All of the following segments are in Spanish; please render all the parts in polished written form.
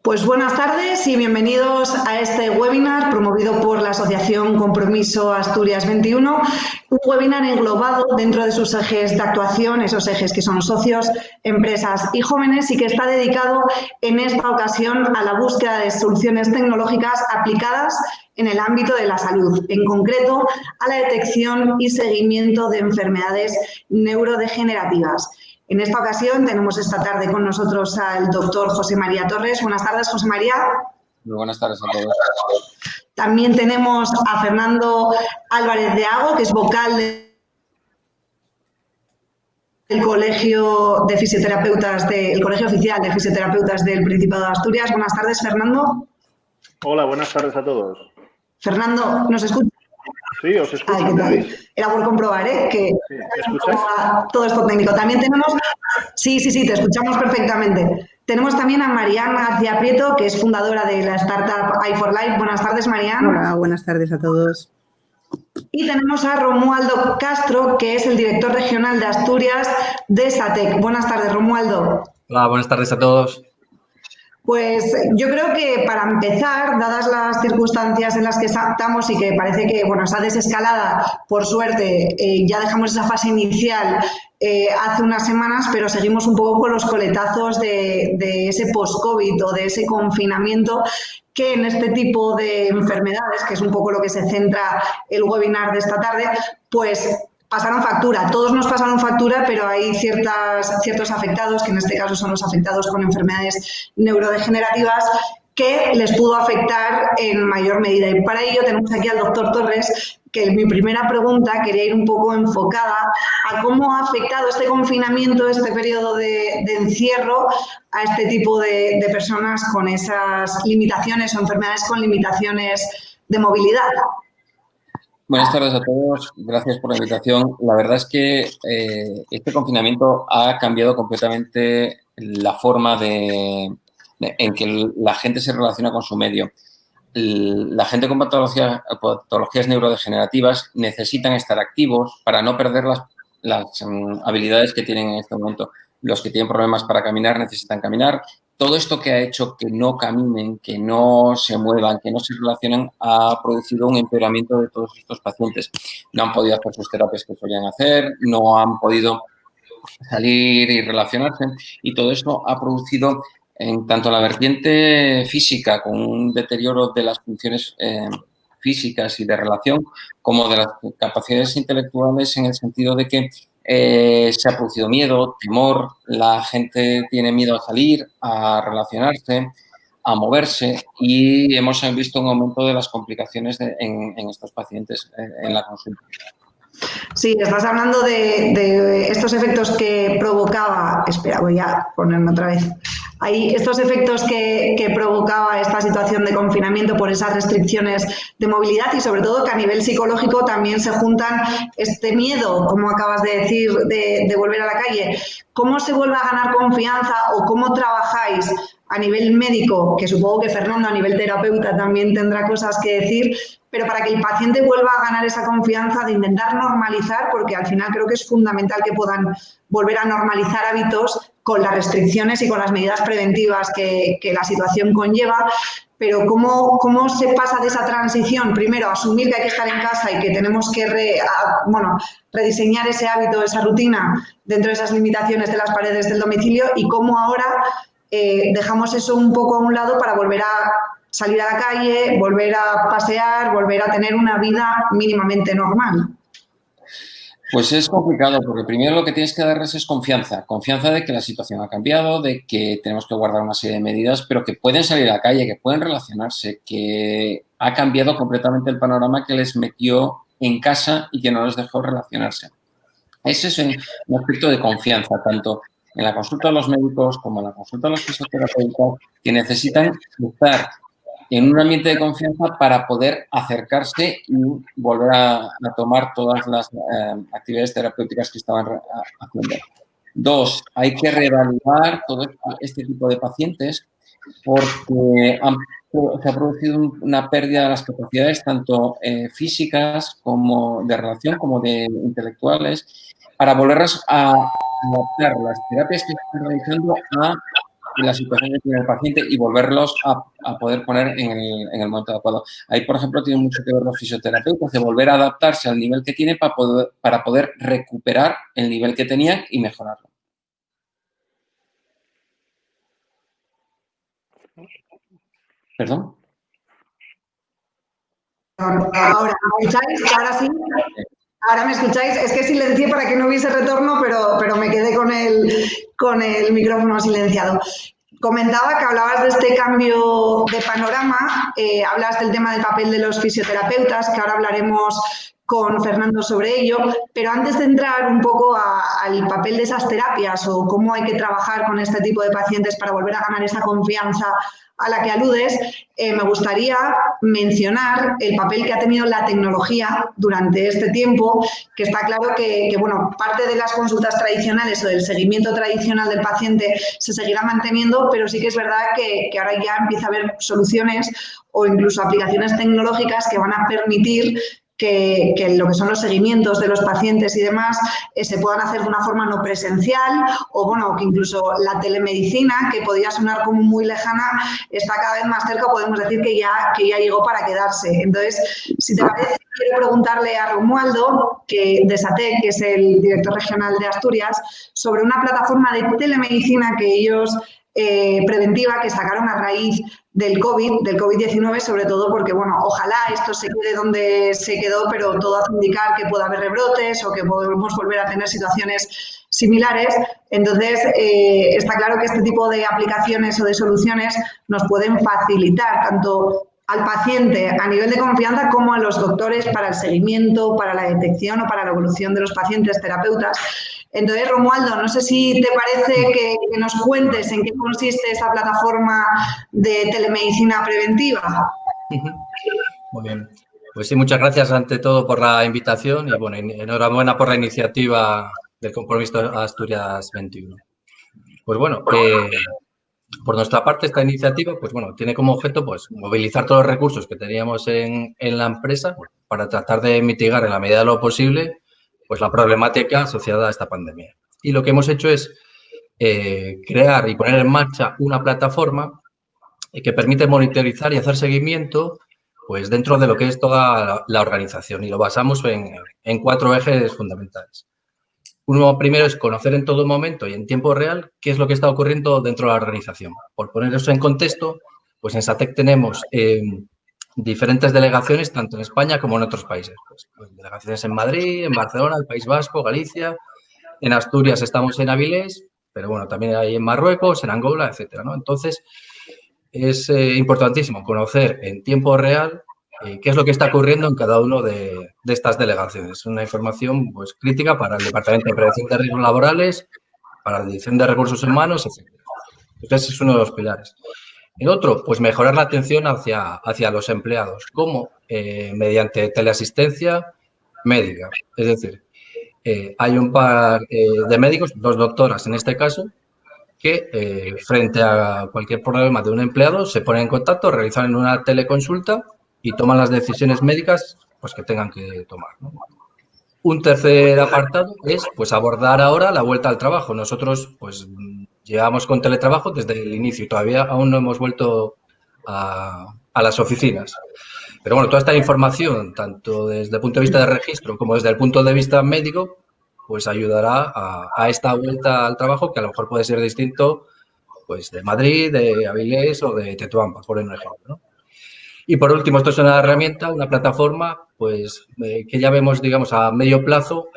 Pues buenas tardes y bienvenidos a este webinar promovido por la Asociación Compromiso Asturias 21, un webinar englobado dentro de sus ejes de actuación, esos ejes que son socios, empresas y jóvenes, y que está dedicado en esta ocasión a la búsqueda de soluciones tecnológicas aplicadas en el ámbito de la salud, en concreto a la detección y seguimiento de enfermedades neurodegenerativas. En esta ocasión tenemos esta tarde con nosotros al doctor José María Torres. Buenas tardes, José María. Muy buenas tardes a todos. También tenemos a Fernando Álvarez de Hago, que es vocal del Colegio de Fisioterapeutas, del Colegio Oficial de Fisioterapeutas del Principado de Asturias. Buenas tardes, Fernando. Hola, buenas tardes a todos. Fernando, ¿nos escucha? Sí, os escucho. ¿Qué tal? Era por comprobar, que sí, ¿me escuchas? Todo esto técnico. También tenemos... Sí, te escuchamos perfectamente. Tenemos también a Marian García Prieto, que es fundadora de la startup i4Life. Buenas tardes, Marian. Hola, buenas tardes a todos. Y tenemos a Romualdo Castro, que es el director regional de Asturias de SATEC. Buenas tardes, Romualdo. Hola, buenas tardes a todos. Pues yo creo que para empezar, dadas las circunstancias en las que estamos y que parece que esa desescalada, por suerte, ya dejamos esa fase inicial hace unas semanas, pero seguimos un poco con los coletazos de ese post-COVID o de ese confinamiento que en este tipo de enfermedades, que es un poco lo que se centra el webinar de esta tarde, pues pasaron factura. Todos nos pasaron factura, pero hay ciertos afectados, que en este caso son los afectados con enfermedades neurodegenerativas, que les pudo afectar en mayor medida. Y para ello tenemos aquí al doctor Torres, que mi primera pregunta quería ir un poco enfocada a cómo ha afectado este confinamiento, este periodo de encierro, a este tipo de personas con esas limitaciones o enfermedades con limitaciones de movilidad. Buenas tardes a todos, gracias por la invitación. La verdad es que este confinamiento ha cambiado completamente la forma en que la gente se relaciona con su medio. La gente con patologías neurodegenerativas necesitan estar activos para no perder las habilidades que tienen en este momento. Los que tienen problemas para caminar necesitan caminar. Todo esto que ha hecho que no caminen, que no se muevan, que no se relacionen, ha producido un empeoramiento de todos estos pacientes. No han podido hacer sus terapias que solían hacer, no han podido salir y relacionarse, y todo esto ha producido en tanto la vertiente física, con un deterioro de las funciones físicas y de relación, como de las capacidades intelectuales, en el sentido de que se ha producido miedo, temor, la gente tiene miedo a salir, a relacionarse, a moverse, y hemos visto un aumento de las complicaciones en estos pacientes en la consulta. Sí, estás hablando de estos efectos que provocaba... Espera, voy a ponerme otra vez. Hay estos efectos que provocaba esta situación de confinamiento por esas restricciones de movilidad, y sobre todo que a nivel psicológico también se juntan este miedo, como acabas de decir, de volver a la calle. ¿Cómo se vuelve a ganar confianza o cómo trabajáis a nivel médico, que supongo que Fernando a nivel terapeuta también tendrá cosas que decir, pero para que el paciente vuelva a ganar esa confianza de intentar normalizar, porque al final creo que es fundamental que puedan volver a normalizar hábitos con las restricciones y con las medidas preventivas que la situación conlleva, pero ¿cómo se pasa de esa transición? Primero, asumir que hay que estar en casa y que tenemos que rediseñar ese hábito, esa rutina dentro de esas limitaciones de las paredes del domicilio, y cómo ahora dejamos eso un poco a un lado para volver a salir a la calle, volver a pasear, volver a tener una vida mínimamente normal. Pues es complicado, porque primero lo que tienes que darles es confianza de que la situación ha cambiado, de que tenemos que guardar una serie de medidas, pero que pueden salir a la calle, que pueden relacionarse, que ha cambiado completamente el panorama que les metió en casa y que no les dejó relacionarse. Ese es un aspecto de confianza, tanto en la consulta de los médicos como en la consulta de los fisioterapeutas, que necesitan estar en un ambiente de confianza para poder acercarse y volver a tomar todas las actividades terapéuticas que estaban haciendo. Dos, hay que reevaluar todo este tipo de pacientes, porque se ha producido una pérdida de las capacidades tanto físicas como de relación como de intelectuales, para volverlas a adaptar las terapias que se están realizando a la situación que tiene el paciente y volverlos a poder poner en el momento adecuado. Ahí, por ejemplo, tiene mucho que ver los fisioterapeutas de volver a adaptarse al nivel que tiene para poder recuperar el nivel que tenía y mejorarlo. ¿Perdón? Ahora, ¿me escucháis? Ahora sí. Ahora me escucháis. Es que silencié para que no hubiese retorno, pero me quedé con el micrófono silenciado. Comentaba que hablabas de este cambio de panorama, hablas del tema del papel de los fisioterapeutas, que ahora hablaremos con Fernando sobre ello, pero antes de entrar un poco al papel de esas terapias o cómo hay que trabajar con este tipo de pacientes para volver a ganar esa confianza a la que aludes, me gustaría mencionar el papel que ha tenido la tecnología durante este tiempo, que está claro que bueno, parte de las consultas tradicionales o del seguimiento tradicional del paciente se seguirá manteniendo, pero sí que es verdad que ahora ya empieza a haber soluciones o incluso aplicaciones tecnológicas que van a permitir que lo que son los seguimientos de los pacientes y demás se puedan hacer de una forma no presencial o, bueno, que incluso la telemedicina, que podía sonar como muy lejana, está cada vez más cerca, podemos decir que ya llegó para quedarse. Entonces, si te parece, quiero preguntarle a Romualdo, de SATEC, que es el director regional de Asturias, sobre una plataforma de telemedicina que ellos preventiva que sacaron a raíz del COVID-19, sobre todo porque, bueno, ojalá esto se quede donde se quedó, pero todo hace indicar que puede haber rebrotes o que podemos volver a tener situaciones similares. Entonces, está claro que este tipo de aplicaciones o de soluciones nos pueden facilitar tanto al paciente a nivel de confianza como a los doctores para el seguimiento, para la detección o para la evolución de los pacientes terapeutas. Entonces, Romualdo, no sé si te parece que nos cuentes en qué consiste esa plataforma de telemedicina preventiva. Muy bien. Pues sí, muchas gracias ante todo por la invitación y bueno, enhorabuena por la iniciativa del Compromiso Asturias 21. Pues bueno, por nuestra parte esta iniciativa pues bueno, tiene como objeto pues movilizar todos los recursos que teníamos en la empresa para tratar de mitigar en la medida de lo posible pues la problemática asociada a esta pandemia. Y lo que hemos hecho es crear y poner en marcha una plataforma que permite monitorizar y hacer seguimiento pues dentro de lo que es toda la organización y lo basamos en 4 ejes fundamentales. Uno primero es conocer en todo momento y en tiempo real qué es lo que está ocurriendo dentro de la organización. Por poner eso en contexto, pues en SATEC tenemos diferentes delegaciones tanto en España como en otros países. Pues, delegaciones en Madrid, en Barcelona, el País Vasco, Galicia. En Asturias estamos en Avilés, pero bueno, también hay en Marruecos, en Angola, etcétera, ¿no? Entonces, es importantísimo conocer en tiempo real qué es lo que está ocurriendo en cada uno de estas delegaciones. Es una información pues, crítica para el Departamento de Prevención de Riesgos Laborales, para la Dirección de Recursos Humanos, etc. Entonces, es uno de los pilares. El otro, pues mejorar la atención hacia los empleados, como mediante teleasistencia médica. Es decir, hay un par de médicos, 2 doctoras en este caso, que frente a cualquier problema de un empleado se ponen en contacto, realizan una teleconsulta y toman las decisiones médicas pues, que tengan que tomar, ¿no? Un tercer apartado es pues, abordar ahora la vuelta al trabajo. Nosotros pues, llevamos con teletrabajo desde el inicio y todavía aún no hemos vuelto a las oficinas. Pero bueno, toda esta información, tanto desde el punto de vista de registro como desde el punto de vista médico, pues ayudará a esta vuelta al trabajo que a lo mejor puede ser distinto pues de Madrid, de Avilés o de Tetuán, por poner un ejemplo, ¿no? Y por último, esto es una herramienta, una plataforma, pues que ya vemos, digamos, a medio plazo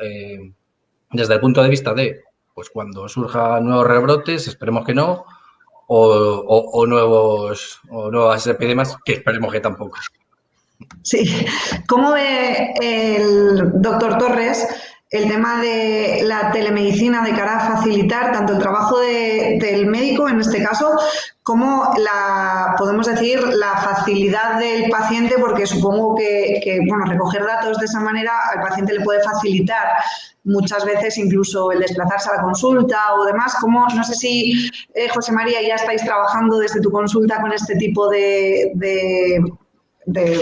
desde el punto de vista de, pues cuando surjan nuevos rebrotes, esperemos que no, o nuevas epidemias, que esperemos que tampoco. Sí. ¿Cómo ve el doctor Torres el tema de la telemedicina de cara a facilitar tanto el trabajo del médico, en este caso, como podemos decir, la facilidad del paciente? Porque supongo que bueno, recoger datos de esa manera al paciente le puede facilitar muchas veces incluso el desplazarse a la consulta o demás. No sé si, José María, ya estáis trabajando desde tu consulta con este tipo de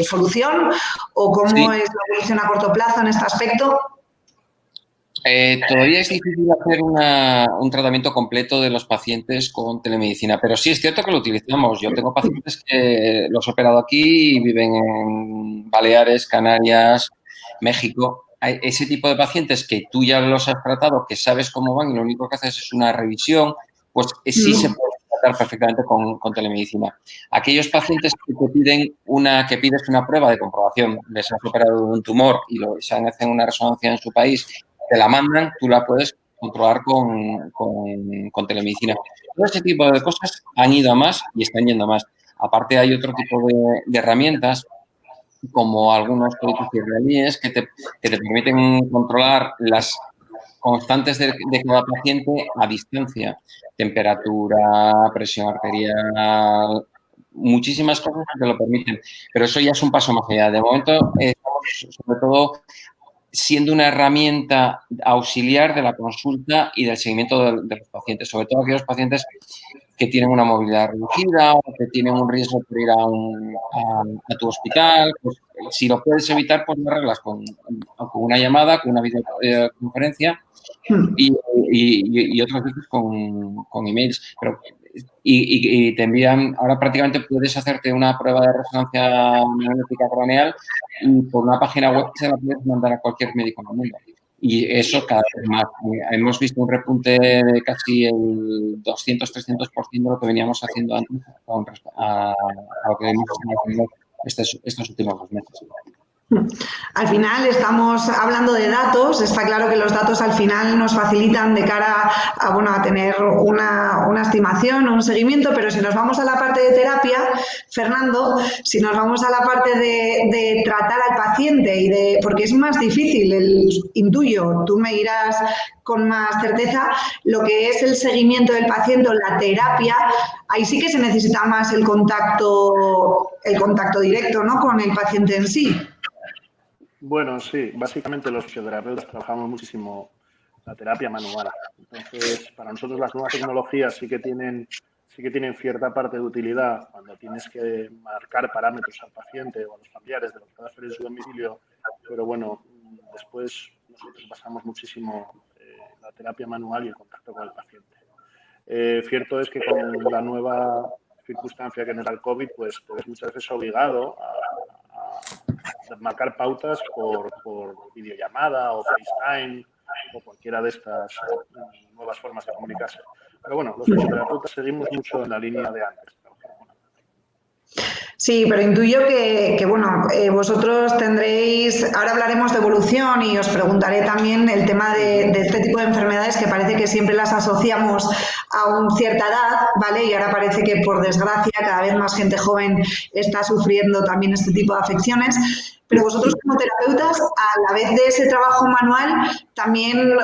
solución o cómo es la evolución a corto plazo en este aspecto. Todavía es difícil hacer un tratamiento completo de los pacientes con telemedicina, pero sí es cierto que lo utilizamos. Yo tengo pacientes que los he operado aquí y viven en Baleares, Canarias, México. Hay ese tipo de pacientes que tú ya los has tratado, que sabes cómo van y lo único que haces es una revisión, pues sí se puede tratar perfectamente con telemedicina. Aquellos pacientes que te piden que pides una prueba de comprobación, les has operado un tumor y se hacen una resonancia en su país, te la mandan, tú la puedes controlar con telemedicina. Todo ese tipo de cosas han ido a más y están yendo a más. Aparte hay otro tipo de herramientas como algunos códigos israelíes que te permiten controlar las constantes de cada paciente a distancia. Temperatura, presión arterial, muchísimas cosas que te lo permiten. Pero eso ya es un paso más allá. De momento, estamos sobre todo siendo una herramienta auxiliar de la consulta y del seguimiento de los pacientes, sobre todo aquellos pacientes que tienen una movilidad reducida o que tienen un riesgo por ir a tu hospital. Pues, si lo puedes evitar, pues lo arreglas con una llamada, con una videoconferencia y otros veces con emails. Pero, y te envían, ahora prácticamente puedes hacerte una prueba de resonancia magnética craneal y por una página web se la puedes mandar a cualquier médico en el mundo. Y eso cada vez más. Hemos visto un repunte de casi el 200-300% de lo que veníamos haciendo antes a lo que hemos estado haciendo estos últimos 2 meses. Al final estamos hablando de datos, está claro que los datos al final nos facilitan de cara a tener una estimación o un seguimiento, pero si nos vamos a la parte de terapia, Fernando, si nos vamos a la parte de tratar al paciente porque es más difícil, intuyo, tú me dirás con más certeza, lo que es el seguimiento del paciente o la terapia, ahí sí que se necesita más el contacto directo, ¿no?, con el paciente en sí. Bueno, sí, básicamente los fisioterapeutas trabajamos muchísimo la terapia manual. Entonces, para nosotros las nuevas tecnologías sí que tienen cierta parte de utilidad cuando tienes que marcar parámetros al paciente o a los familiares de lo que puede hacer en su domicilio, pero bueno, después nosotros basamos muchísimo la terapia manual y el contacto con el paciente. Cierto es que con la nueva circunstancia que nos da el COVID, pues te ves muchas veces obligado a marcar pautas por videollamada o FaceTime o cualquiera de estas nuevas formas de comunicarse. Pero bueno, los fisioterapeutas seguimos mucho en la línea de antes. Sí, pero intuyo que vosotros tendréis, ahora hablaremos de evolución y os preguntaré también el tema de este tipo de enfermedades que parece que siempre las asociamos a una cierta edad, ¿vale? Y ahora parece que, por desgracia, cada vez más gente joven está sufriendo también este tipo de afecciones. Pero vosotros como terapeutas, a la vez de ese trabajo manual, también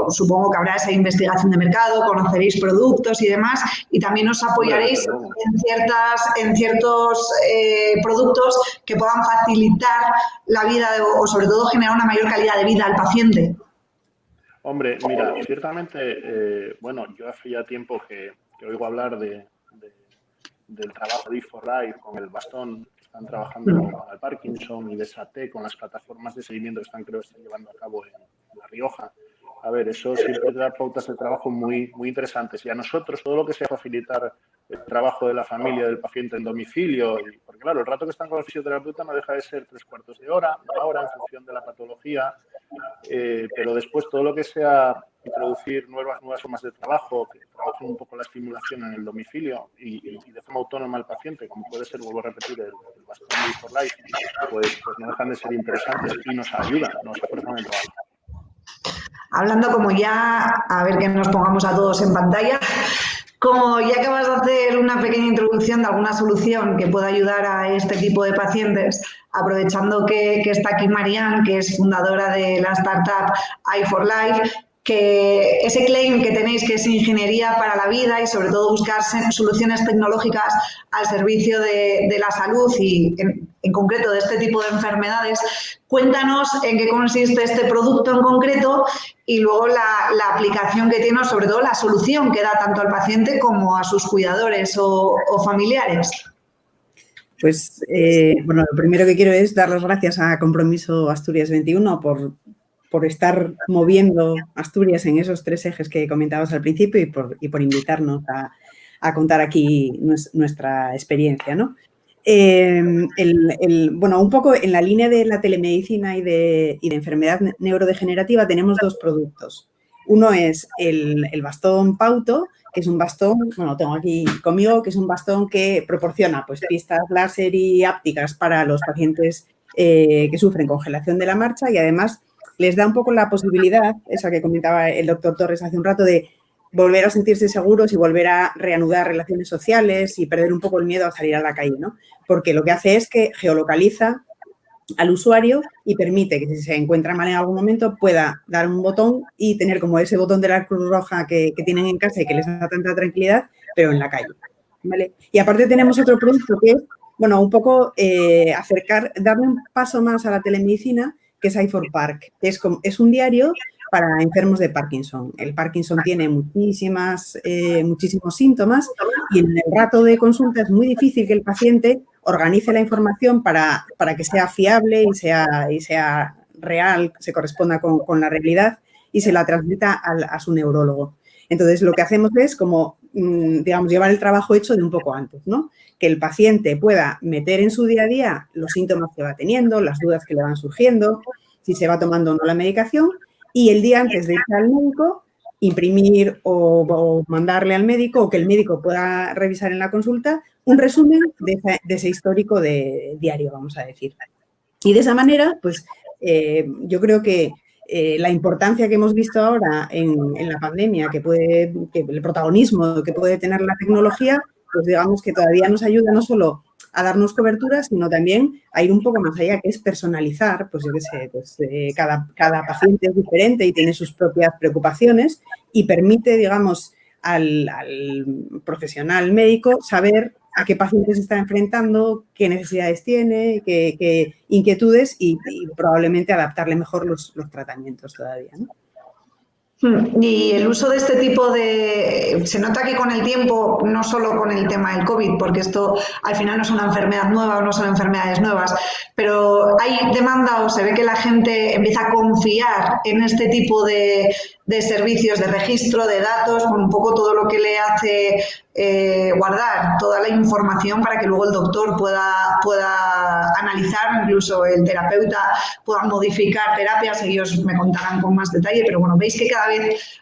supongo que habrá esa investigación de mercado, conoceréis productos y demás, y también os apoyaréis en ciertos productos que puedan facilitar la vida o sobre todo generar una mayor calidad de vida al paciente. Hombre, mira, ciertamente, yo hace ya tiempo que oigo hablar del trabajo de E4Life con el bastón. Están trabajando con el Parkinson y de SAT, con las plataformas de seguimiento que están llevando a cabo en La Rioja. A ver, eso siempre da pautas de trabajo muy, muy interesantes. Y a nosotros, todo lo que sea facilitar el trabajo de la familia, del paciente en domicilio, porque claro, el rato que están con el fisioterapeuta no deja de ser 3/4 de hora, 1 hora en función de la patología, pero después todo lo que sea introducir nuevas formas de trabajo, que trabajen un poco la estimulación en el domicilio y de forma autónoma al paciente, como puede ser, vuelvo a repetir, el bastón de E4Life, pues no dejan de ser interesantes y nos ayudan, nos aportan el trabajo. Hablando como ya, a ver que nos pongamos a todos en pantalla, como ya acabas de hacer una pequeña introducción de alguna solución que pueda ayudar a este tipo de pacientes, aprovechando que está aquí Marianne, que es fundadora de la startup i4Life, que ese claim que tenéis que es ingeniería para la vida y sobre todo buscar soluciones tecnológicas al servicio de la salud y en concreto de este tipo de enfermedades, cuéntanos en qué consiste este producto en concreto y luego la aplicación que tiene, o sobre todo la solución que da tanto al paciente como a sus cuidadores o familiares. Pues, lo primero que quiero es dar las gracias a Compromiso Asturias 21 por por estar moviendo Asturias en esos 3 ejes que comentabas al principio y por invitarnos a contar aquí nuestra experiencia, ¿no? Bueno, un poco en la línea de la telemedicina y de enfermedad neurodegenerativa tenemos 2 productos. Uno es el bastón Pauto, que es un bastón, bueno, tengo aquí conmigo, que es un bastón que proporciona pues, pistas láser y ápticas para los pacientes que sufren congelación de la marcha y además les da un poco la posibilidad, esa que comentaba el doctor Torres hace un rato, de volver a sentirse seguros y volver a reanudar relaciones sociales y perder un poco el miedo a salir a la calle, ¿no? Porque lo que hace es que geolocaliza al usuario y permite que si se encuentra mal en algún momento pueda dar un botón y tener como ese botón de la Cruz Roja que tienen en casa y que les da tanta tranquilidad, pero en la calle, ¿vale? Y aparte tenemos otro producto que es, bueno, un poco darle un paso más a la telemedicina, que es i4Park, que es un diario para enfermos de Parkinson. El Parkinson tiene muchísimos síntomas y en el rato de consulta es muy difícil que el paciente organice la información para que sea fiable y sea real, se corresponda con la realidad y se la transmita a su neurólogo. Entonces, lo que hacemos es como, digamos, llevar el trabajo hecho de un poco antes, ¿no? Que el paciente pueda meter en su día a día los síntomas que va teniendo, las dudas que le van surgiendo, si se va tomando o no la medicación y el día antes de irse al médico, imprimir o mandarle al médico o que el médico pueda revisar en la consulta un resumen de ese histórico de diario, vamos a decir. Y de esa manera, pues, yo creo que la importancia que hemos visto ahora en la pandemia, que el protagonismo que puede tener la tecnología, pues digamos que todavía nos ayuda no solo a darnos cobertura, sino también a ir un poco más allá, que es personalizar, pues yo qué sé, pues, cada paciente es diferente y tiene sus propias preocupaciones y permite, digamos, al profesional médico saber a qué pacientes se está enfrentando, qué necesidades tiene, qué inquietudes y probablemente adaptarle mejor los tratamientos todavía, ¿no? Y el uso de este tipo se nota que con el tiempo, no solo con el tema del COVID, porque esto al final no es una enfermedad nueva o no son enfermedades nuevas, pero hay demanda o se ve que la gente empieza a confiar en este tipo de servicios de registro de datos, con un poco todo lo que le hace guardar toda la información para que luego el doctor pueda analizar, incluso el terapeuta pueda modificar terapias, ellos me contarán con más detalle, pero bueno, veis que cada vez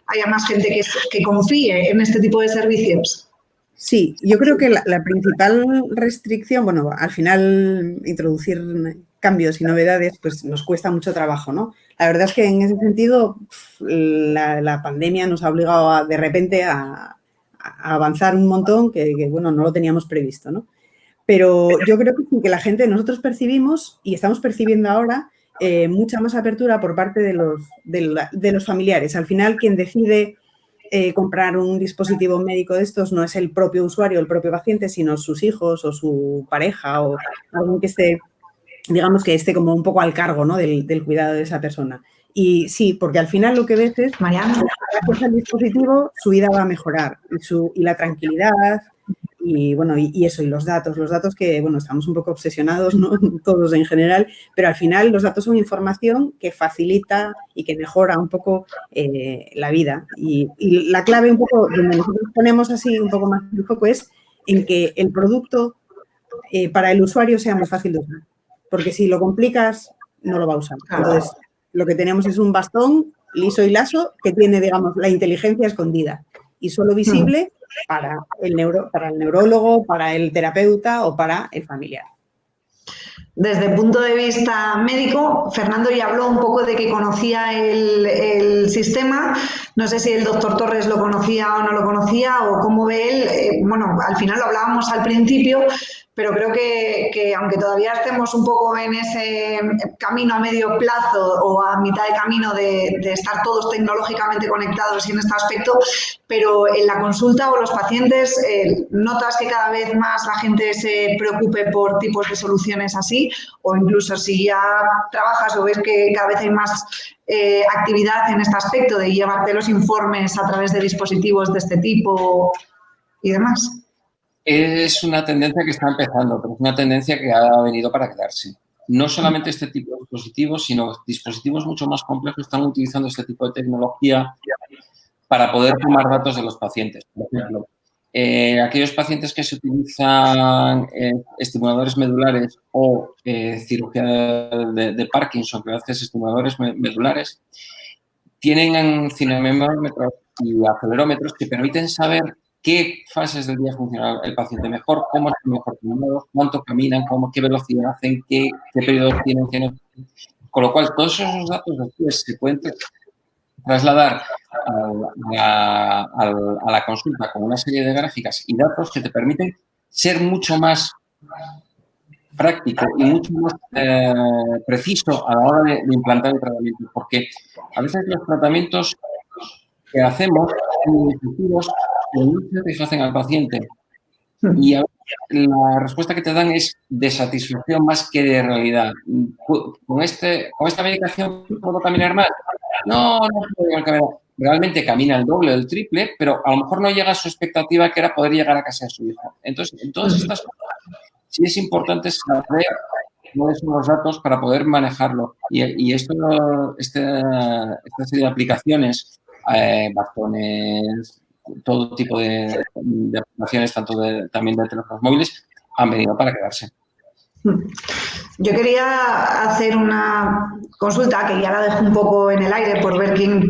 haya más gente que confíe en este tipo de servicios. Sí, yo creo que la principal restricción, bueno, al final introducir cambios y novedades, pues nos cuesta mucho trabajo, ¿no? La verdad es que en ese sentido la pandemia nos ha obligado de repente a avanzar un montón que, bueno, no lo teníamos previsto, ¿no? Pero yo creo que sí, que la gente, nosotros percibimos y estamos percibiendo ahora mucha más apertura por parte de los familiares. Al final, quien decide comprar un dispositivo médico de estos no es el propio usuario, el propio paciente, sino sus hijos o su pareja o alguien que esté, digamos, que esté como un poco al cargo, ¿no? del cuidado de esa persona. Y sí, porque al final lo que ves es, gracias al dispositivo, su vida va a mejorar y la tranquilidad y, bueno, y eso, y los datos que, bueno, estamos un poco obsesionados, ¿no? Todos en general, pero al final los datos son información que facilita y que mejora un poco la vida. Y la clave un poco, donde nosotros ponemos así un poco más el foco es en que el producto para el usuario sea muy fácil de usar, porque si lo complicas, no lo va a usar. Entonces, lo que tenemos es un bastón liso y laso que tiene, digamos, la inteligencia escondida y solo visible para el neurólogo, para el terapeuta o para el familiar. Desde el punto de vista médico, Fernando ya habló un poco de que conocía el sistema. No sé si el doctor Torres lo conocía o no lo conocía o cómo ve él. Bueno, al final lo hablábamos al principio, pero creo que aunque todavía estemos un poco en ese camino a medio plazo o a mitad de camino de estar todos tecnológicamente conectados y en este aspecto, pero en la consulta o los pacientes notas que cada vez más la gente se preocupe por tipos de soluciones así, o incluso si ya trabajas o ves que cada vez hay más actividad en este aspecto de llevarte los informes a través de dispositivos de este tipo y demás. Es una tendencia que está empezando, pero es una tendencia que ha venido para quedarse. no solamente este tipo de dispositivos, sino dispositivos mucho más complejos están utilizando este tipo de tecnología para poder tomar datos de los pacientes. Por ejemplo, aquellos pacientes que se utilizan estimuladores medulares o cirugía de Parkinson, que haces estimuladores medulares, tienen cinemómetros y acelerómetros que permiten saber qué fases del día funciona el paciente mejor, cómo están mejor caminados, cuánto caminan, qué velocidad hacen, qué periodos tienen, qué no. Con lo cual, todos esos datos después se pueden trasladar a la consulta con una serie de gráficas y datos que te permiten ser mucho más práctico y mucho más preciso a la hora de implantar el tratamiento, porque a veces los tratamientos que hacemos son muy efectivos, pero no satisfacen al paciente. Y a veces la respuesta que te dan es de satisfacción más que de realidad. ¿Con esta medicación puedo caminar más? No puedo caminar. Realmente camina el doble o el triple, pero a lo mejor no llega a su expectativa, que era poder llegar a casa de su hijo. Entonces, en todas estas cosas, sí es importante saber cuáles son los datos para poder manejarlo. Y esta serie de aplicaciones, bastones, todo tipo de aplicaciones, también de teléfonos móviles, han venido para quedarse. Yo quería hacer una consulta que ya la dejo un poco en el aire por ver quién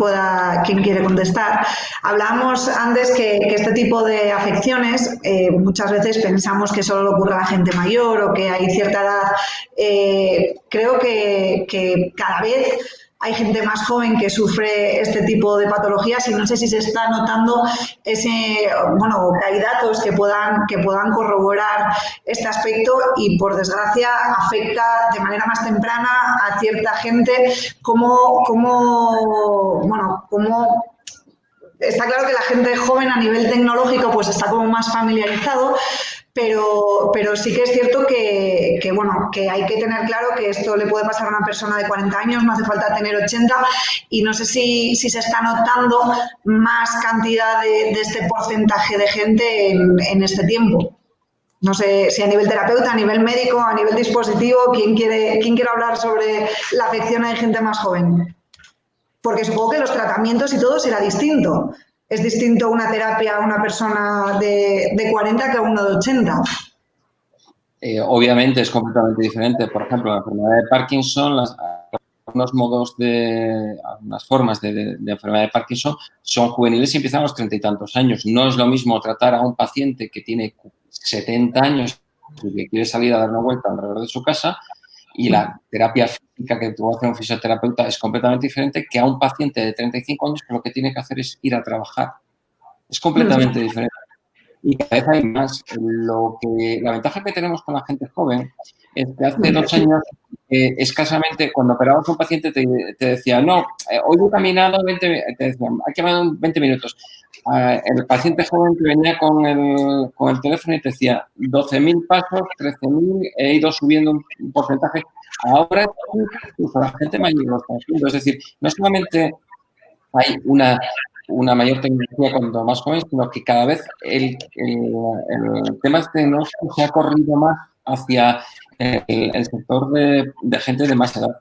quiere contestar. Hablábamos antes que este tipo de afecciones muchas veces pensamos que solo le ocurre a la gente mayor o que hay cierta edad. Creo que cada vez hay gente más joven que sufre este tipo de patologías y no sé si se está notando que hay datos que puedan corroborar este aspecto y, por desgracia, afecta de manera más temprana a cierta gente. Está claro que la gente joven a nivel tecnológico pues está como más familiarizado, pero sí que es cierto que hay que tener claro que esto le puede pasar a una persona de 40 años, no hace falta tener 80, y no sé si se está notando más cantidad de este porcentaje de gente en este tiempo. No sé si a nivel terapeuta, a nivel médico, a nivel dispositivo, ¿quién quiere hablar sobre la afección de gente más joven? Porque supongo que los tratamientos y todo será distinto. Es distinto una terapia a una persona de 40 que a uno de 80. Obviamente es completamente diferente. Por ejemplo, la enfermedad de Parkinson, algunas formas de enfermedad de Parkinson son juveniles y empiezan a los 30 y tantos años. No es lo mismo tratar a un paciente que tiene 70 años y que quiere salir a dar una vuelta alrededor de su casa, y la terapia física que tú haces un fisioterapeuta es completamente diferente que a un paciente de 35 años que lo que tiene que hacer es ir a trabajar. Es completamente diferente. Y cada vez hay más. La ventaja que tenemos con la gente joven es que hace 2 años, escasamente, cuando operabas a un paciente te decía, no, hoy he caminado 20 minutos. El paciente joven que venía con el teléfono y te decía 12.000 pasos, 13.000, he ido subiendo un porcentaje. Ahora incluso la gente mayor lo está haciendo. Es decir, no solamente hay una mayor tecnología cuanto más jóvenes, sino que cada vez el tema tecnológico se ha corrido más hacia el sector de gente de más edad.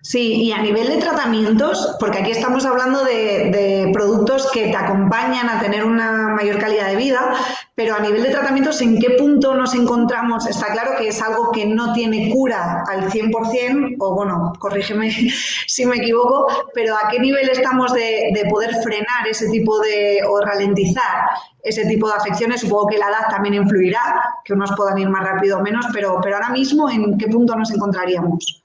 Sí, y a nivel de tratamientos, porque aquí estamos hablando de productos que te acompañan a tener una mayor calidad de vida, pero a nivel de tratamientos, ¿en qué punto nos encontramos? Está claro que es algo que no tiene cura al 100%, o bueno, corrígeme si me equivoco, pero ¿a qué nivel estamos de poder frenar ese tipo o ralentizar ese tipo de afecciones? Supongo que la edad también influirá, que unos puedan ir más rápido o menos, pero ahora mismo, ¿en qué punto nos encontraríamos?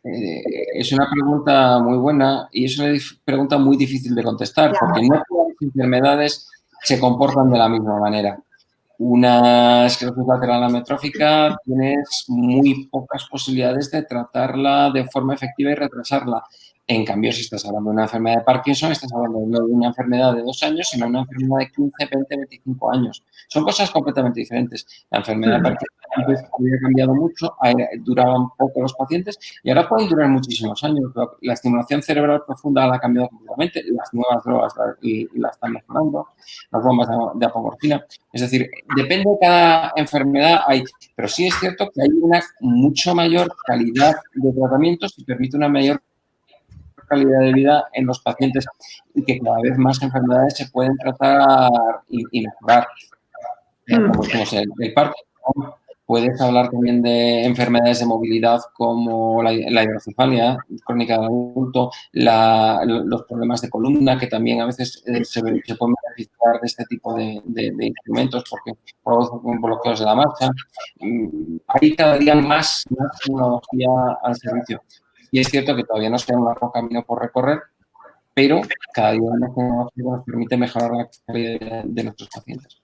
Es una pregunta muy buena y es una pregunta muy difícil de contestar, porque no todas las enfermedades se comportan de la misma manera. Una esclerosis lateral amiotrófica, tienes muy pocas posibilidades de tratarla de forma efectiva y retrasarla. En cambio, si estás hablando de una enfermedad de Parkinson, estás hablando no de una enfermedad de 2 años, sino de una enfermedad de 15, 20, 25 años. Son cosas completamente diferentes. La enfermedad de Parkinson Antes había cambiado mucho, duraban poco los pacientes y ahora pueden durar muchísimos años. La estimulación cerebral profunda la ha cambiado completamente, las nuevas drogas la están mejorando, las bombas de apomorfina. Es decir, depende de cada enfermedad, pero sí es cierto que hay una mucho mayor calidad de tratamientos y permite una mayor calidad de vida en los pacientes y que cada vez más enfermedades se pueden tratar y mejorar. Como decimos, el Parkinson. Puedes hablar también de enfermedades de movilidad como la hidrocefalia crónica del adulto, los problemas de columna, que también a veces se pueden beneficiar de este tipo de instrumentos porque producen bloqueos de la marcha. Hay cada día más tecnología al servicio. Y es cierto que todavía nos queda un largo camino por recorrer, pero cada día más tecnología nos permite mejorar la calidad de nuestros pacientes.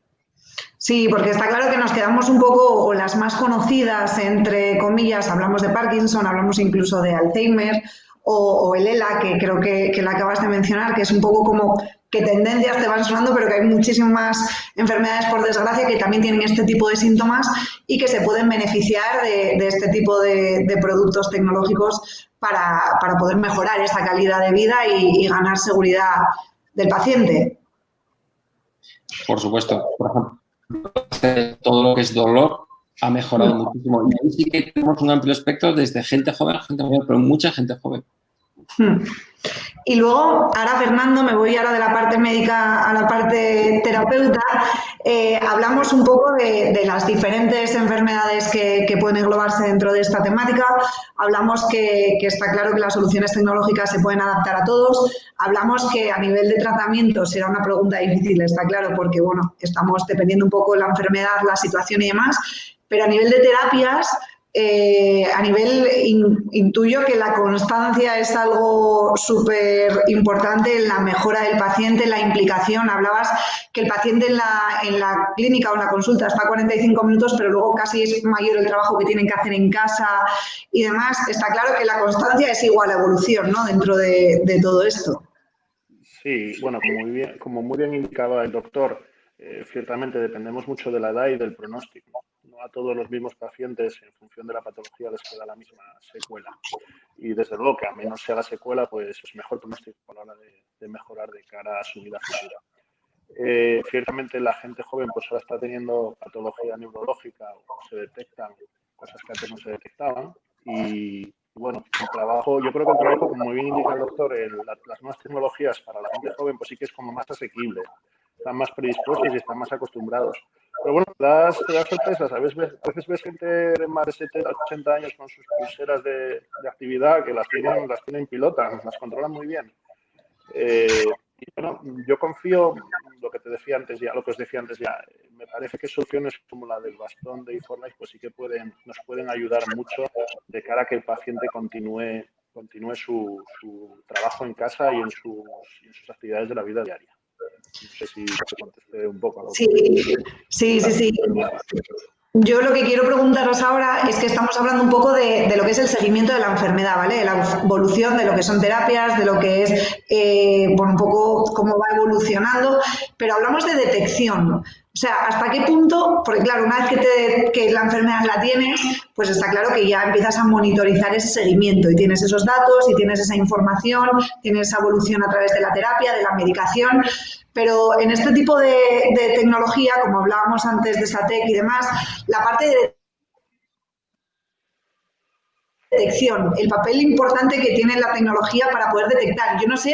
Sí, porque está claro que nos quedamos un poco, o las más conocidas, entre comillas, hablamos de Parkinson, hablamos incluso de Alzheimer o el ELA, que creo que la acabas de mencionar, que es un poco como que tendencias te van sonando, pero que hay muchísimas enfermedades, por desgracia, que también tienen este tipo de síntomas y que se pueden beneficiar de este tipo de productos tecnológicos para poder mejorar esa calidad de vida y ganar seguridad del paciente. Por supuesto. Por ejemplo, todo lo que es dolor ha mejorado muchísimo. Y ahí sí que tenemos un amplio espectro desde gente joven a gente mayor, pero mucha gente joven. Y luego, ahora Fernando, me voy ahora de la parte médica a la parte terapeuta. Hablamos un poco de las diferentes enfermedades que pueden englobarse dentro de esta temática. Hablamos que está claro que las soluciones tecnológicas se pueden adaptar a todos. Hablamos que a nivel de tratamiento será una pregunta difícil, está claro, porque bueno, estamos dependiendo un poco de la enfermedad, la situación y demás. Pero a nivel de terapias, a nivel intuyo que la constancia es algo súper importante en la mejora del paciente, en la implicación. Hablabas que el paciente en la clínica o en la consulta está 45 minutos, pero luego casi es mayor el trabajo que tienen que hacer en casa y demás. Está claro que la constancia es igual a evolución, ¿no?, dentro de todo esto. Sí, bueno, como muy bien indicaba el doctor, ciertamente dependemos mucho de la edad y del pronóstico. No a todos los mismos pacientes, en función de la patología, les queda la misma secuela. Y desde luego que a menos sea la secuela, pues es mejor pronóstico a la hora de mejorar de cara a su vida futura. Ciertamente la gente joven pues ahora está teniendo patología neurológica o se detectan cosas que antes no se detectaban y bueno, yo creo que el trabajo, como muy bien indica el doctor, las nuevas tecnologías para la gente joven pues sí que es como más asequible, están más predispuestos y están más acostumbrados. Pero bueno, te das sorpresas, a veces ves gente de más de 70, 80 años con sus pulseras de actividad que las tienen pilotas, las controlan muy bien. Y bueno, yo confío, lo que os decía antes ya, me parece que soluciones como la del bastón de E4Life pues sí que nos pueden ayudar mucho de cara a que el paciente continúe su trabajo en casa y en sus actividades de la vida diaria. No sé si te contesté un poco a lo que... Sí. Yo lo que quiero preguntaros ahora es que estamos hablando un poco de lo que es el seguimiento de la enfermedad, ¿vale? De la evolución, de lo que son terapias, de lo que es, un poco cómo va evolucionando, pero hablamos de detección. O sea, ¿hasta qué punto? Porque claro, una vez que la enfermedad la tienes, pues está claro que ya empiezas a monitorizar ese seguimiento y tienes esos datos y tienes esa información, tienes esa evolución a través de la terapia, de la medicación. Pero en este tipo de tecnología, como hablábamos antes de SATEC y demás, la parte de detección, el papel importante que tiene la tecnología para poder detectar. Yo no sé,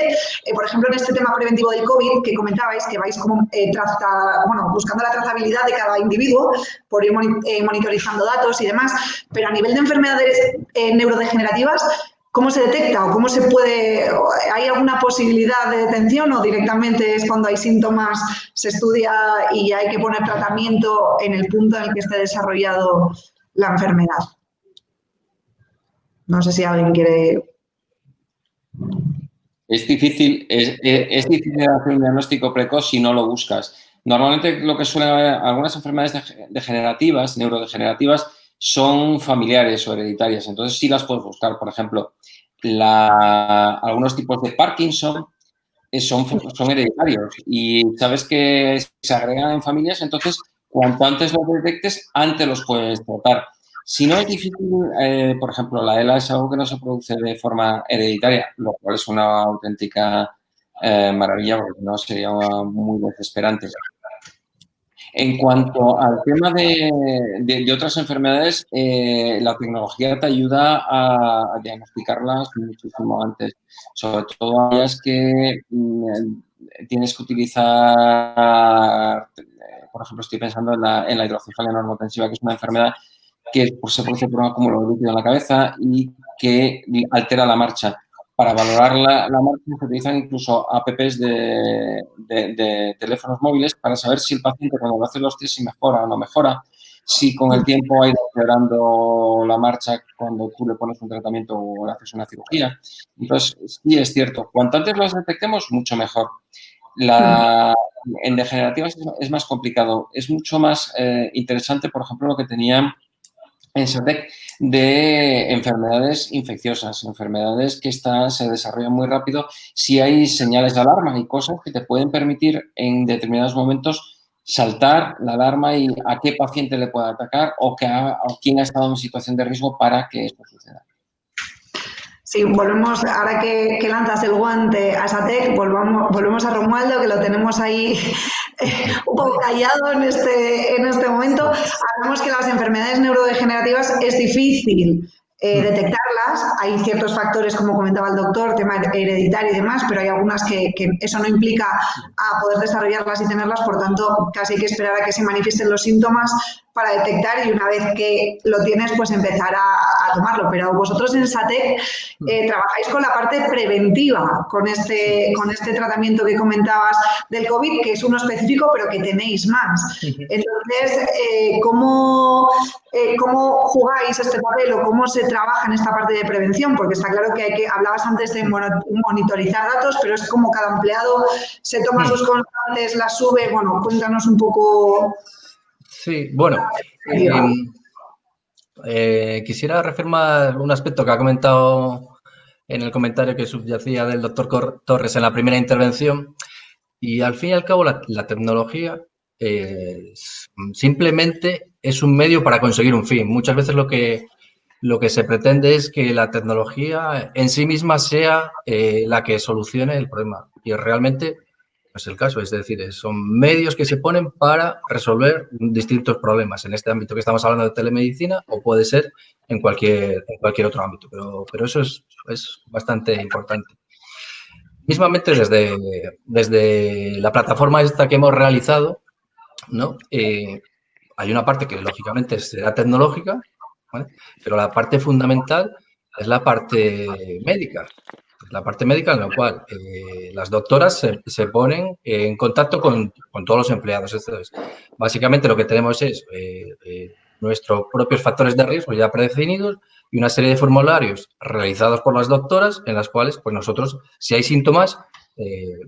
por ejemplo, en este tema preventivo del COVID que comentabais, que vais como buscando la trazabilidad de cada individuo por ir monitorizando datos y demás, pero a nivel de enfermedades neurodegenerativas, ¿cómo se detecta o cómo se puede? ¿Hay alguna posibilidad de detención o directamente es cuando hay síntomas, se estudia y hay que poner tratamiento en el punto en el que esté desarrollado la enfermedad? No sé si alguien quiere... Es difícil hacer un diagnóstico precoz si no lo buscas. Normalmente lo que suele haber, algunas enfermedades degenerativas, neurodegenerativas, son familiares o hereditarias. Entonces sí las puedes buscar. Por ejemplo, algunos tipos de Parkinson son hereditarios y sabes que se agregan en familias, entonces cuanto antes los detectes, antes los puedes tratar. Si no es difícil, por ejemplo, la ELA es algo que no se produce de forma hereditaria, lo cual es una auténtica maravilla, porque no sería muy desesperante. En cuanto al tema de otras enfermedades, la tecnología te ayuda a diagnosticarlas muchísimo antes, sobre todo aquellas que tienes que utilizar, por ejemplo, estoy pensando en la hidrocefalia normotensiva, que es una enfermedad que se produce por un acúmulo de líquido en la cabeza y que altera la marcha. Para valorar la marcha se utilizan incluso apps de teléfonos móviles para saber si el paciente cuando hace los test si mejora o no mejora, si con el tiempo ha ido empeorando la marcha cuando tú le pones un tratamiento o le haces una cirugía. Entonces, sí es cierto, cuanto antes los detectemos, mucho mejor. En degenerativas es más complicado. Es mucho más interesante, por ejemplo, lo que tenían en SATEC de enfermedades infecciosas, enfermedades que se desarrollan muy rápido. Si hay señales de alarma y cosas que te pueden permitir en determinados momentos saltar la alarma y a qué paciente le puede atacar o quién ha estado en situación de riesgo para que esto suceda. Sí, volvemos, ahora que lanzas el guante a SATEC, volvemos a Romualdo, que lo tenemos ahí un poco callado en este momento. Hablamos que las enfermedades neurodegenerativas es difícil detectarlas. Hay ciertos factores, como comentaba el doctor, tema hereditario y demás, pero hay algunas que eso no implica a poder desarrollarlas y tenerlas, por tanto, casi hay que esperar a que se manifiesten los síntomas para detectar y una vez que lo tienes, pues empezar a tomarlo. Pero vosotros en SATEC trabajáis con la parte preventiva, con este tratamiento que comentabas del COVID, que es uno específico, pero que tenéis más. Entonces, ¿cómo jugáis este papel o cómo se trabaja en esta parte de prevención? Porque está claro que hablabas antes de monitorizar datos, pero es como cada empleado se toma sus constantes, las sube. Bueno, cuéntanos un poco. Sí, bueno, quisiera reafirmar un aspecto que ha comentado en el comentario que subyacía del doctor Torres en la primera intervención. Y al fin y al cabo, la tecnología simplemente es un medio para conseguir un fin. Muchas veces lo que se pretende es que la tecnología en sí misma sea la que solucione el problema. Y realmente no es el caso. Es decir, son medios que se ponen para resolver distintos problemas. En este ámbito que estamos hablando de telemedicina o puede ser en cualquier otro ámbito. Pero eso es bastante importante. Mismamente desde la plataforma esta que hemos realizado, ¿no? Hay una parte que lógicamente será tecnológica, ¿vale? Pero la parte fundamental es la parte médica. La parte médica en la cual las doctoras se ponen en contacto con todos los empleados. Entonces, básicamente lo que tenemos es nuestros propios factores de riesgo ya predefinidos y una serie de formularios realizados por las doctoras en las cuales pues nosotros, si hay síntomas,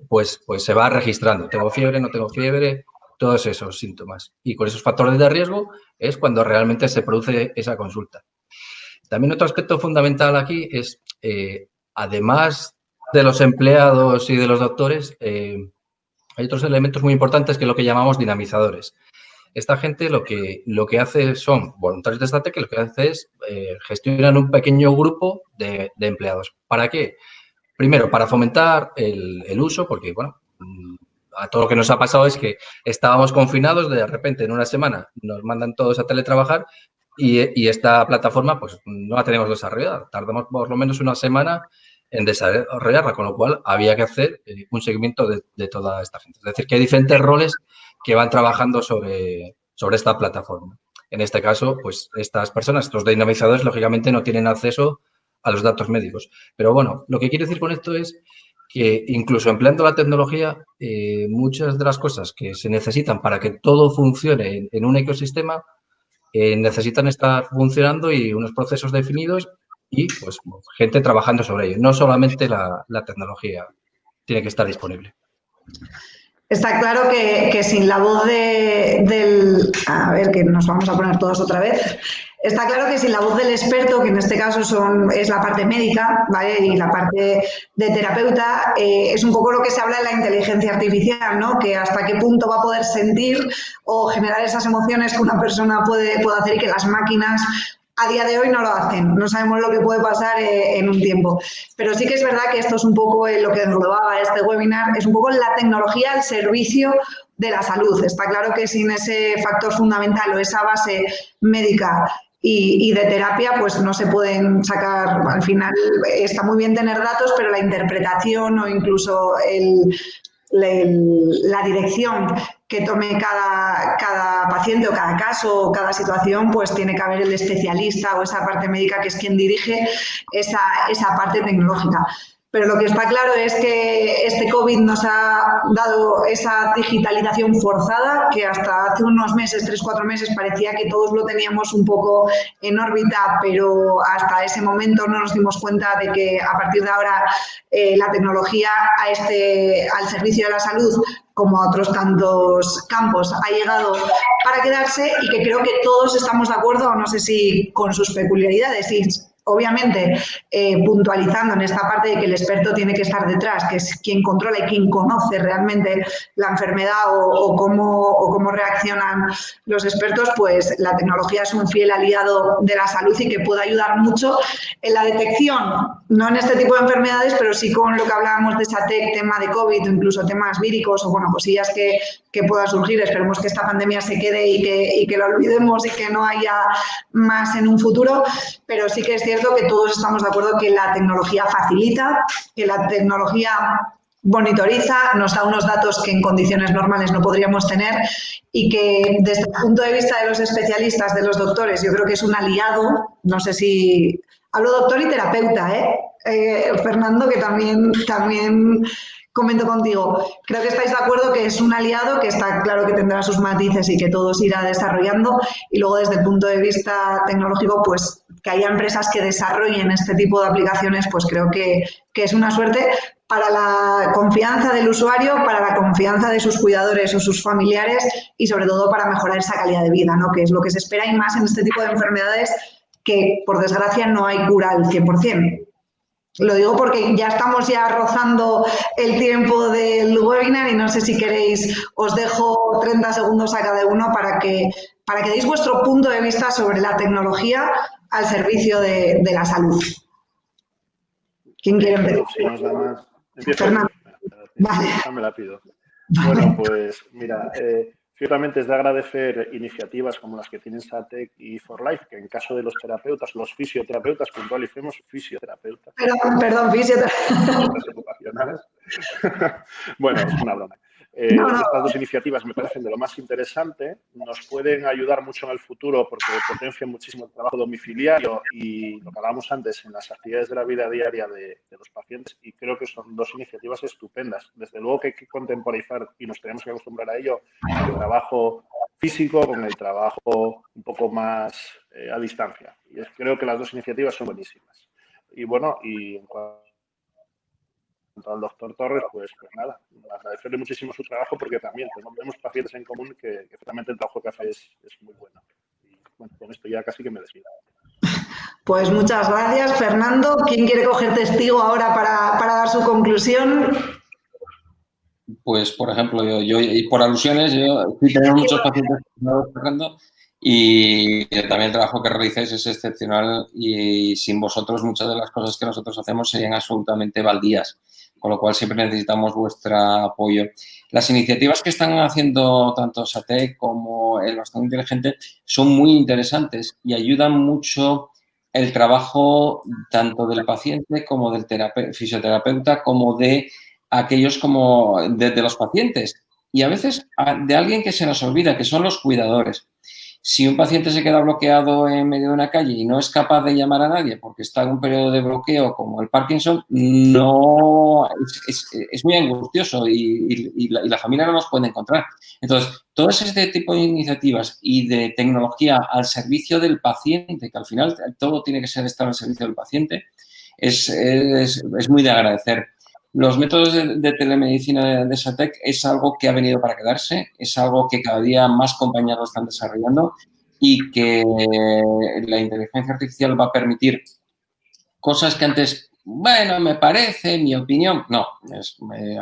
pues se va registrando. Tengo fiebre, no tengo fiebre, todos esos síntomas. Y con esos factores de riesgo es cuando realmente se produce esa consulta. También otro aspecto fundamental aquí es, además de los empleados y de los doctores, hay otros elementos muy importantes que es lo que llamamos dinamizadores. Esta gente lo que hace son voluntarios de SATEC, que lo que hace es gestionar un pequeño grupo de empleados. ¿Para qué? Primero, para fomentar el uso, porque, bueno, a todo lo que nos ha pasado es que estábamos confinados, de repente en una semana nos mandan todos a teletrabajar y esta plataforma pues no la tenemos desarrollada. Tardamos por lo menos una semana en desarrollarla, con lo cual había que hacer un seguimiento de toda esta gente. Es decir, que hay diferentes roles que van trabajando sobre esta plataforma. En este caso, pues estas personas, estos dinamizadores, lógicamente no tienen acceso a los datos médicos. Pero bueno, lo que quiero decir con esto es que incluso empleando la tecnología, muchas de las cosas que se necesitan para que todo funcione en un ecosistema necesitan estar funcionando y unos procesos definidos y pues gente trabajando sobre ello. No solamente la tecnología tiene que estar disponible. Está claro que sin la voz del... A ver, que nos vamos a poner todos otra vez. Está claro que sin la voz del experto, que en este caso es la parte médica, ¿vale? Y la parte de terapeuta, es un poco lo que se habla de la inteligencia artificial, ¿no? Que hasta qué punto va a poder sentir o generar esas emociones que una persona puede hacer y que las máquinas a día de hoy no lo hacen. No sabemos lo que puede pasar en un tiempo. Pero sí que es verdad que esto es un poco lo que englobaba este webinar, es un poco la tecnología al servicio de la salud. Está claro que sin ese factor fundamental o esa base médica y de terapia, pues no se pueden sacar, al final está muy bien tener datos, pero la interpretación o incluso la dirección que tome cada paciente o cada caso o cada situación, pues tiene que haber el especialista o esa parte médica que es quien dirige esa parte tecnológica. Pero lo que está claro es que este COVID nos ha dado esa digitalización forzada que hasta hace unos meses, 3-4 meses, parecía que todos lo teníamos un poco en órbita, pero hasta ese momento no nos dimos cuenta de que a partir de ahora la tecnología al servicio de la salud, como a otros tantos campos, ha llegado para quedarse y que creo que todos estamos de acuerdo, no sé si con sus peculiaridades, y obviamente puntualizando en esta parte de que el experto tiene que estar detrás, que es quien controla y quien conoce realmente la enfermedad o cómo reaccionan los expertos, pues la tecnología es un fiel aliado de la salud y que puede ayudar mucho en la detección, no en este tipo de enfermedades, pero sí con lo que hablábamos de SATEC, tema de COVID o incluso temas víricos o bueno, cosillas que puedan surgir. Esperemos que esta pandemia se quede y que lo olvidemos y que no haya más en un futuro, pero sí que es cierto que todos estamos de acuerdo que la tecnología facilita, que la tecnología monitoriza, nos da unos datos que en condiciones normales no podríamos tener y que desde el punto de vista de los especialistas, de los doctores, yo creo que es un aliado, no sé si... Hablo doctor y terapeuta, Fernando, que también comento contigo. Creo que estáis de acuerdo que es un aliado, que está claro que tendrá sus matices y que todo se irá desarrollando. Y luego, desde el punto de vista tecnológico, pues que haya empresas que desarrollen este tipo de aplicaciones, pues creo que es una suerte para la confianza del usuario, para la confianza de sus cuidadores o sus familiares y, sobre todo, para mejorar esa calidad de vida, ¿no? Que es lo que se espera y más en este tipo de enfermedades que, por desgracia, no hay cura al 100%. Lo digo porque ya estamos rozando el tiempo del webinar y no sé si queréis, os dejo 30 segundos a cada uno para que deis vuestro punto de vista sobre la tecnología al servicio de la salud. ¿Quién quiere empezar? Si nos da más... Empiezo. Fernando. Vale. Me la pido. Vale. Bueno, pues mira, ciertamente es de agradecer iniciativas como las que tienen SATEC y For-Life, que en caso de los terapeutas, los fisioterapeutas, puntualicemos fisioterapeutas. Perdón, fisioterapeutas. Ocupacionales. Bueno, es una broma. No. Estas dos iniciativas me parecen de lo más interesante, nos pueden ayudar mucho en el futuro porque potencian muchísimo el trabajo domiciliario y lo que hablábamos antes en las actividades de la vida diaria de los pacientes, y creo que son dos iniciativas estupendas. Desde luego que hay que contemporizar y nos tenemos que acostumbrar a ello, el trabajo físico con el trabajo un poco más a distancia. Y creo que las dos iniciativas son buenísimas. Y bueno, y en cuanto al doctor Torres, pues nada, agradecerle muchísimo su trabajo porque también tenemos pacientes en común que realmente el trabajo que hace es muy bueno. Y bueno, con esto ya casi que me despido. Pues muchas gracias, Fernando. ¿Quién quiere coger testigo ahora para dar su conclusión? Pues, por ejemplo, yo y por alusiones, yo tengo muchos pacientes trabajando y también el trabajo que realizáis es excepcional y sin vosotros muchas de las cosas que nosotros hacemos serían absolutamente baldías, con lo cual siempre necesitamos vuestro apoyo. Las iniciativas que están haciendo tanto SATEC como el Bastón Inteligente son muy interesantes y ayudan mucho el trabajo tanto del paciente como del fisioterapeuta como de aquellos como de los pacientes y a veces de alguien que se nos olvida, que son los cuidadores. Si un paciente se queda bloqueado en medio de una calle y no es capaz de llamar a nadie porque está en un periodo de bloqueo como el Parkinson, no es muy angustioso y la familia no nos puede encontrar. Entonces, todo este tipo de iniciativas y de tecnología al servicio del paciente, que al final todo tiene que estar al servicio del paciente, es muy de agradecer. Los métodos de telemedicina de SATEC es algo que ha venido para quedarse, es algo que cada día más compañías lo están desarrollando y que la inteligencia artificial va a permitir cosas que antes, bueno, me parece, mi opinión, no.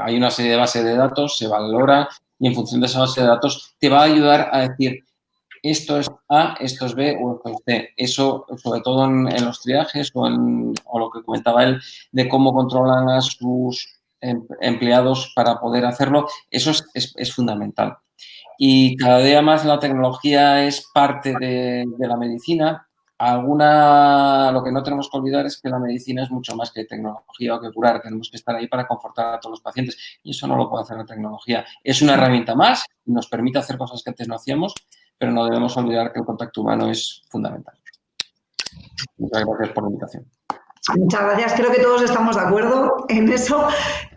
Hay una serie de bases de datos, se valora y en función de esa base de datos te va a ayudar a decir esto es A, esto es B o esto es C. Eso, sobre todo en los triajes o lo que comentaba él de cómo controlan a sus empleados para poder hacerlo, eso es fundamental. Y cada día más la tecnología es parte de la medicina. Lo que no tenemos que olvidar es que la medicina es mucho más que tecnología o que curar. Tenemos que estar ahí para confortar a todos los pacientes y eso no lo puede hacer la tecnología. Es una herramienta más y nos permite hacer cosas que antes no hacíamos, pero no debemos olvidar que el contacto humano es fundamental. Muchas gracias por la invitación. Muchas gracias. Creo que todos estamos de acuerdo en eso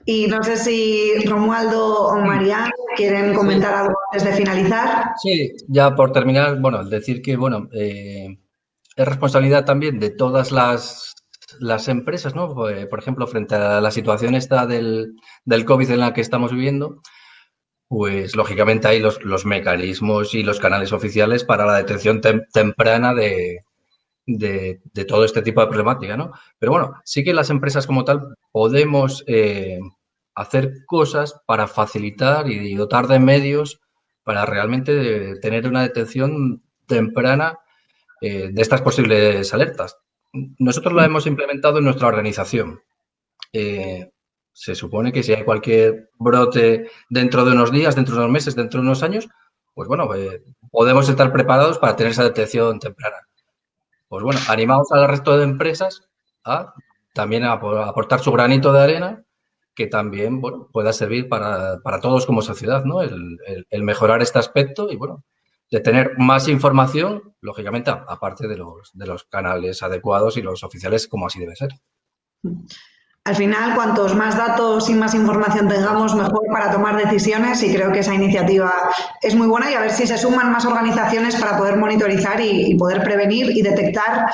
y no sé si Romualdo o Marián quieren comentar algo antes de finalizar. Sí, ya por terminar, bueno, decir que, bueno, es responsabilidad también de todas las empresas, ¿no? Por ejemplo, frente a la situación esta del COVID en la que estamos viviendo, pues lógicamente hay los mecanismos y los canales oficiales para la detección temprana de todo este tipo de problemática, ¿no? Pero bueno, sí que las empresas como tal podemos hacer cosas para facilitar y dotar de medios para realmente tener una detección temprana de estas posibles alertas. Nosotros la hemos implementado en nuestra organización. Se supone que si hay cualquier brote dentro de unos días, dentro de unos meses, dentro de unos años, pues bueno, podemos estar preparados para tener esa detección temprana. Pues bueno, animamos al resto de empresas a también a aportar su granito de arena que también, bueno, pueda servir para todos como sociedad, ¿no? El mejorar este aspecto y, bueno, de tener más información, lógicamente, aparte de los canales adecuados y los oficiales como así debe ser. Al final, cuantos más datos y más información tengamos, mejor para tomar decisiones y creo que esa iniciativa es muy buena y a ver si se suman más organizaciones para poder monitorizar y poder prevenir y detectar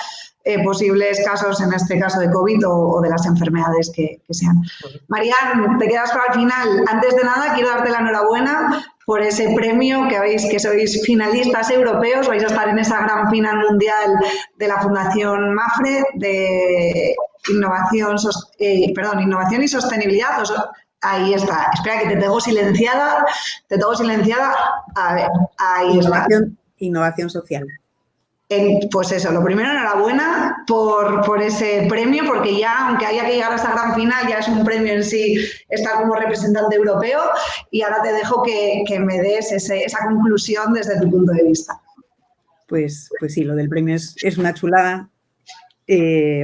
posibles casos, en este caso de COVID o de las enfermedades que sean. Marián, te quedas para el final. Antes de nada, quiero darte la enhorabuena por ese premio que sois finalistas europeos, vais a estar en esa gran final mundial de la Fundación MAFRE de innovación y sostenibilidad. Ahí está. Espera que te tengo silenciada. A ver, ahí está. Innovación social. Pues eso, lo primero, enhorabuena por ese premio, porque ya, aunque haya que llegar a esa gran final, ya es un premio en sí estar como representante europeo y ahora te dejo que me des esa conclusión desde tu punto de vista. Pues sí, lo del premio es una chulada.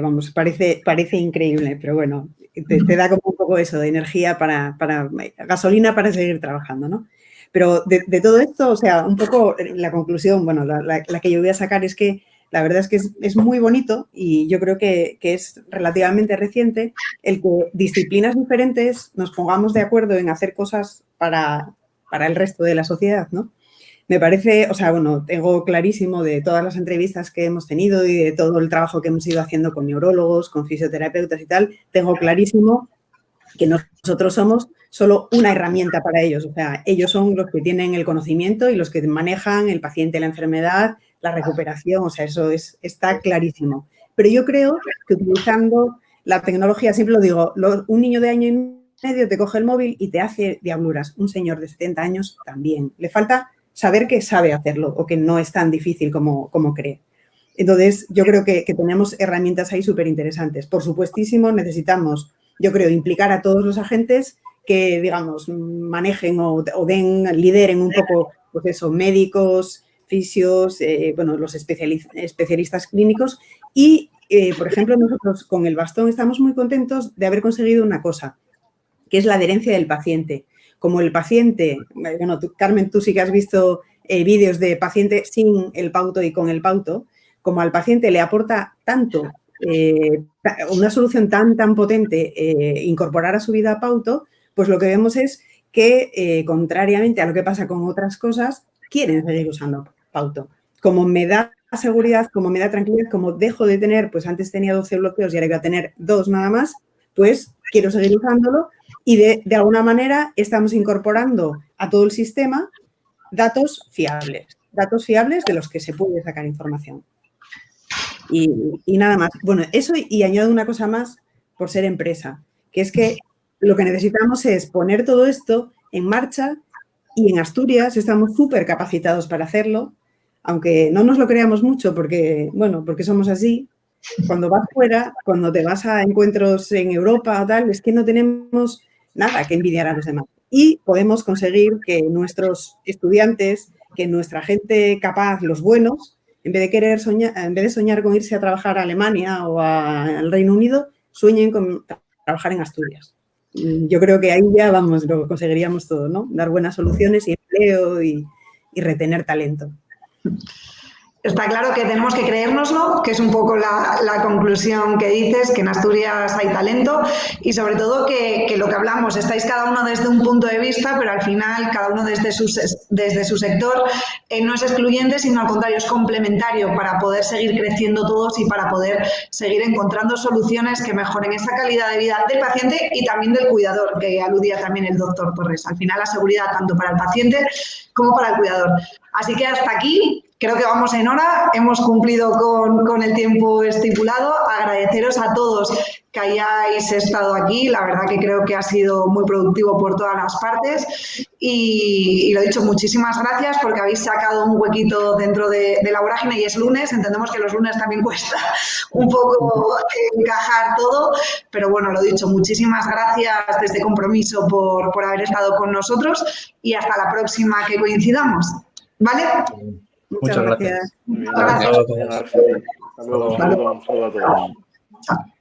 Vamos, parece increíble, pero bueno, te da como un poco eso de energía para gasolina para seguir trabajando, ¿no? Pero de todo esto, o sea, un poco la conclusión, bueno, la que yo voy a sacar es que la verdad es que es muy bonito y yo creo que es relativamente reciente el que disciplinas diferentes nos pongamos de acuerdo en hacer cosas para el resto de la sociedad, ¿no? Me parece, o sea, bueno, tengo clarísimo de todas las entrevistas que hemos tenido y de todo el trabajo que hemos ido haciendo con neurólogos, con fisioterapeutas y tal, tengo clarísimo que nosotros somos solo una herramienta para ellos. O sea, ellos son los que tienen el conocimiento y los que manejan el paciente, la enfermedad, la recuperación. O sea, eso está clarísimo. Pero yo creo que utilizando la tecnología, siempre lo digo, un niño de año y medio te coge el móvil y te hace diabluras. Un señor de 70 años también. Le falta saber que sabe hacerlo o que no es tan difícil como cree. Entonces, yo creo que tenemos herramientas ahí súper interesantes. Por supuestísimo, necesitamos, yo creo, implicar a todos los agentes que, digamos, manejen o lideren un poco, pues eso, médicos, fisios, bueno, los especialistas clínicos y, por ejemplo, nosotros con el bastón estamos muy contentos de haber conseguido una cosa, que es la adherencia del paciente. Como el paciente, bueno, Carmen, tú sí que has visto vídeos de paciente sin el pauto y con el pauto, como al paciente le aporta tanto, una solución tan potente incorporar a su vida pauto, pues lo que vemos es que, contrariamente a lo que pasa con otras cosas, quieren seguir usando pauto. Como me da seguridad, como me da tranquilidad, como dejo de tener, pues antes tenía 12 bloqueos y ahora voy a tener 2 nada más, pues quiero seguir usándolo Y de alguna manera estamos incorporando a todo el sistema datos fiables de los que se puede sacar información. Y nada más. Bueno, eso, y añado una cosa más por ser empresa, que es que lo que necesitamos es poner todo esto en marcha, y en Asturias estamos súper capacitados para hacerlo, aunque no nos lo creamos mucho porque somos así. Cuando vas fuera, cuando te vas a encuentros en Europa o tal, es que no tenemos nada que envidiar a los demás. Y podemos conseguir que nuestros estudiantes, que nuestra gente capaz, los buenos, en vez de soñar con irse a trabajar a Alemania o al Reino Unido, sueñen con trabajar en Asturias. Yo creo que ahí ya lo conseguiríamos todo, ¿no? Dar buenas soluciones y empleo y retener talento. Está claro que tenemos que creérnoslo, que es un poco la conclusión que dices, que en Asturias hay talento y sobre todo que lo que hablamos, estáis cada uno desde un punto de vista, pero al final cada uno desde su sector no es excluyente, sino al contrario, es complementario para poder seguir creciendo todos y para poder seguir encontrando soluciones que mejoren esa calidad de vida del paciente y también del cuidador, que aludía también el doctor Torres. Al final la seguridad tanto para el paciente como para el cuidador. Así que hasta aquí. Creo que vamos en hora, hemos cumplido con el tiempo estipulado. Agradeceros a todos que hayáis estado aquí. La verdad que creo que ha sido muy productivo por todas las partes. Y lo dicho, muchísimas gracias porque habéis sacado un huequito dentro de la vorágine y es lunes. Entendemos que los lunes también cuesta un poco encajar todo. Pero bueno, lo dicho, muchísimas gracias desde Compromiso por haber estado con nosotros y hasta la próxima que coincidamos. ¿Vale? Muchas gracias. Muy bien, gracias. Hasta luego. Un saludo a todos. Chao.